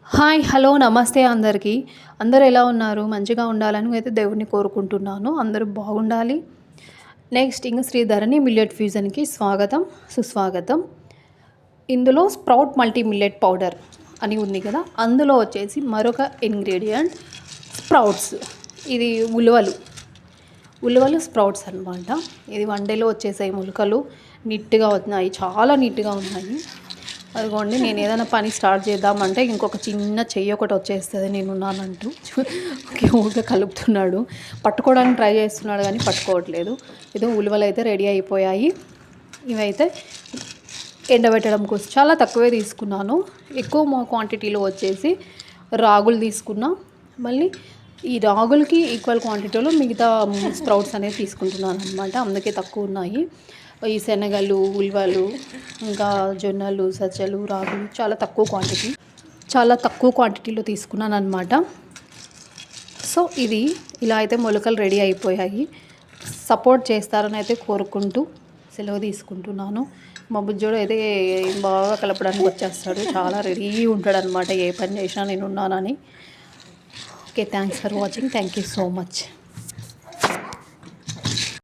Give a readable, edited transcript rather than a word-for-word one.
Hi hello నమస్తే అందరికీ. అందరూ ఎలా ఉన్నారు? మంచిగా ఉండాలని అయితే దేవుడిని కోరుకుంటున్నాను. అందరూ బాగుండాలి. నెక్స్ట్ ఇంక శ్రీ ధరణి మిల్లెట్ ఫ్యూజన్‌కి స్వాగతం, సుస్వాగతం. ఇందులో స్ప్రౌట్ మల్టీ మిల్లెట్ పౌడర్ అని ఉంది కదా! అందులో వచ్చేసి మరొక ఇంగ్రీడియంట్ స్ప్రౌట్స్. ఇది ఉలువలు స్ప్రౌట్స్ అనమాట. ఇది వన్ డేలో వచ్చేసాయి మొలకలు. నీట్‌గా ఉన్నాయి. చాలా నీట్‌గా ఉన్నాయి. అదిగోండి, నేను ఏదైనా పని స్టార్ట్ చేద్దామంటే ఇంకొక చిన్న చెయ్యి ఒకటి వచ్చేస్తుంది నేనున్నానంటూ. ఊరికే కలుపుతున్నాడు. పట్టుకోవడానికి ట్రై చేస్తున్నాడు కానీ పట్టుకోవట్లేదు. ఏదో ఉలువలు అయితే రెడీ అయిపోయాయి. ఇవైతే ఎండబెట్టడం కోసం చాలా తక్కువే తీసుకున్నాను. ఎక్కువ క్వాంటిటీలో వచ్చేసి రాగులు తీసుకున్నా. మళ్ళీ ఈ రాగులకి ఈక్వల్ క్వాంటిటీలో మిగతా స్ప్రౌట్స్ అనేది తీసుకుంటున్నాను అనమాట. అందుకే తక్కువ ఉన్నాయి. ఈ శనగలు, ఉలువలు, ఇంకా జొన్నలు, సజ్జలు, రాగులు చాలా తక్కువ క్వాంటిటీలో తీసుకున్నాను అనమాట. సో ఇది ఇలా అయితే మొలకలు రెడీ అయిపోయాయి. సపోర్ట్ చేస్తారని అయితే కోరుకుంటూ సెలవు తీసుకుంటున్నాను. మా బుజ్జోడు అయితే బాగా కలపడానికి వచ్చేస్తాడు. చాలా రెడీ ఉంటాడు అనమాట. ఏ పని చేసినా నేను ఉన్నానని. Okay, thanks for watching. Thank you so much.